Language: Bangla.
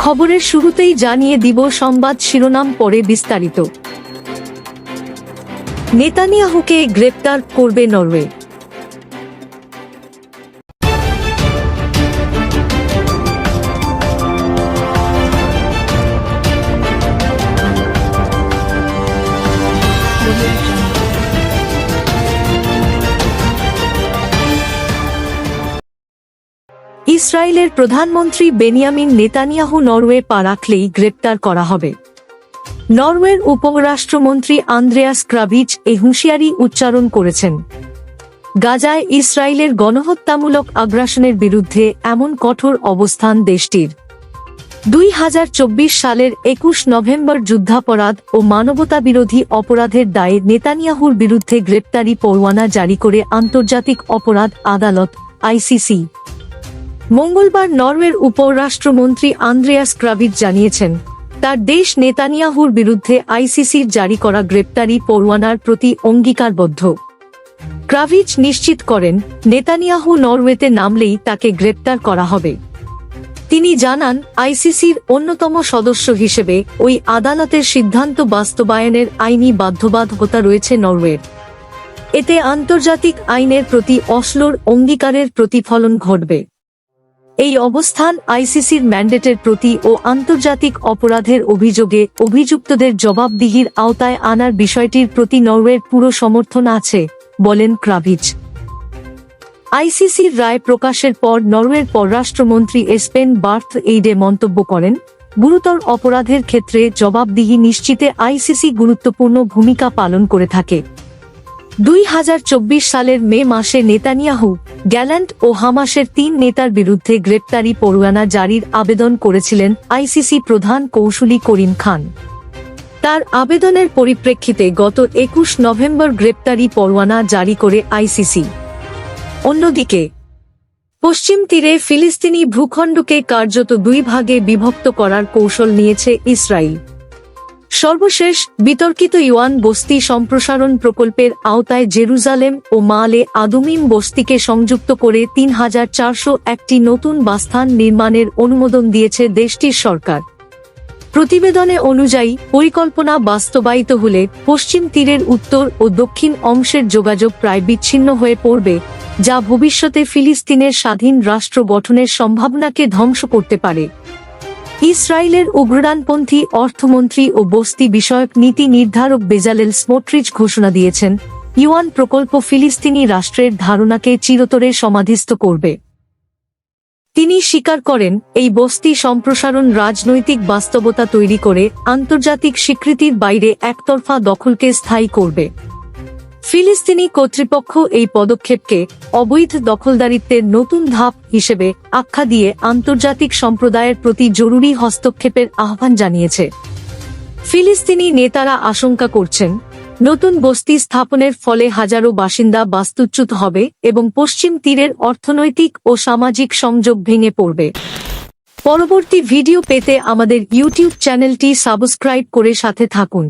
খবরের শুরুতেই জানিয়ে দিব সংবাদ শিরোনাম, পরে বিস্তারিত। নেতানিয়াহুকে গ্রেপ্তার করবে নরওয়ে। ইসরায়েলের প্রধানমন্ত্রী বেনিয়ামিন নেতানিয়াহু নরওয়ে পা রাখলেই গ্রেপ্তার করা হবে। নরওয়ের উপরাষ্ট্রমন্ত্রী আন্দ্রেয়াস ক্রাভিচ এই হুঁশিয়ারি উচ্চারণ করেছেন। গাজায় ইসরায়েলের গণহত্যামূলক আগ্রাসনের বিরুদ্ধে এমন কঠোর অবস্থান দেশটির। 2024 সালের 21 নভেম্বর যুদ্ধাপরাধ ও মানবতাবিরোধী অপরাধের দায়ে নেতানিয়াহুর বিরুদ্ধে গ্রেপ্তারি পরোয়ানা জারি করে আন্তর্জাতিক অপরাধ আদালত আইসিসি। মঙ্গলবার নরওয়ের উপরাষ্ট্রমন্ত্রী আন্দ্রেয়াস ক্রাভিচ জানিয়েছেন, তার দেশ নেতানিয়াহুর বিরুদ্ধে আইসিসির জারি করা গ্রেপ্তারি পরোয়ানার প্রতি অঙ্গীকারবদ্ধ। ক্রাভিচ নিশ্চিত করেন, নেতানিয়াহু নরওয়েতে নামলেই তাকে গ্রেপ্তার করা হবে। তিনি জানান, আইসিসির অন্যতম সদস্য হিসেবে ওই আদালতের সিদ্ধান্ত বাস্তবায়নের আইনি বাধ্যবাধকতা রয়েছে নরওয়ের। এতে আন্তর্জাতিক আইনের প্রতি অসলোর অঙ্গীকারের প্রতিফলন ঘটবে। এই অবস্থান আইসিসির ম্যান্ডেটের প্রতি ও আন্তর্জাতিক অপরাধের অভিযোগে অভিযুক্তদের জবাবদিহির আওতায় আনার বিষয়টির প্রতি নরওয়ের পুরো সমর্থন আছে, বলেন ক্রাভিচ। আইসিসির রায় প্রকাশের পর নরওয়ের পররাষ্ট্রমন্ত্রী এসপেন বার্থ এইডে মন্তব্য করেন, গুরুতর অপরাধের ক্ষেত্রে জবাবদিহি নিশ্চিতে আইসিসি গুরুত্বপূর্ণ ভূমিকা পালন করে থাকে। 2024 সালের মে মাসে নেতানিয়াহু, গ্যালান্ট ও হামাসের 3 নেতার বিরুদ্ধে গ্রেপ্তারি পরোয়ানা জারির আবেদন করেছিলেন আইসিসি প্রধান কৌঁসুলি করিম খান। তার আবেদনের পরিপ্রেক্ষিতে গত 21 নভেম্বর গ্রেপ্তারি পরোয়ানা জারি করে আইসিসি। অন্যদিকে পশ্চিম তীরে ফিলিস্তিনি ভূখণ্ডকে কার্যত 2 ভাগে বিভক্ত করার কৌশল নিয়েছে ইসরায়েল। সর্বশেষ বিতর্কিত ইওয়ান বস্তি সম্প্রসারণ প্রকল্পের আওতায় জেরুজালেম ও মালে আদুমিম বস্তিকে সংযুক্ত করে 3401টি নতুন বাসস্থান নির্মাণের অনুমোদন দিয়েছে দেশটির সরকার। প্রতিবেদনে অনুযায়ী পরিকল্পনা বাস্তবায়িত হলে পশ্চিম তীরের উত্তর ও দক্ষিণ অংশের যোগাযোগ প্রায় বিচ্ছিন্ন হয়ে পড়বে, যা ভবিষ্যতে ফিলিস্তিনের স্বাধীন রাষ্ট্র গঠনের সম্ভাবনাকে ধ্বংস করতে পারে। ইসরায়েলের উগ্রপন্থী অর্থমন্ত্রী ও বস্তি বিষয়ক নীতি নির্ধারক বেজালেল স্মোট্রিচ ঘোষণা দিয়েছেন, ইওয়ান প্রকল্প ফিলিস্তিনি রাষ্ট্রের ধারণাকে চিরতরে সমাধিস্থ করবে। তিনি স্বীকার করেন, এই বস্তি সম্প্রসারণ রাজনৈতিক বাস্তবতা তৈরি করে আন্তর্জাতিক স্বীকৃতির বাইরে একতরফা দখলকে স্থায়ী করবে। ফিলিস্তিনি কর্তৃপক্ষ এই পদক্ষেপকে অবৈধ দখলদারিত্বের নতুন ধাপ হিসেবে আখ্যা দিয়ে আন্তর্জাতিক সম্প্রদায়ের প্রতি জরুরি হস্তক্ষেপের আহ্বান জানিয়েছে। ফিলিস্তিনি নেতারা আশঙ্কা করছেন, নতুন বস্তি স্থাপনের ফলে হাজারো বাসিন্দা বাস্তুচ্যুত হবে এবং পশ্চিম তীরের অর্থনৈতিক ও সামাজিক সংযোগ ভেঙে পড়বে। পরবর্তী ভিডিও পেতে আমাদের ইউটিউব চ্যানেলটি সাবস্ক্রাইব করে সাথে থাকুন।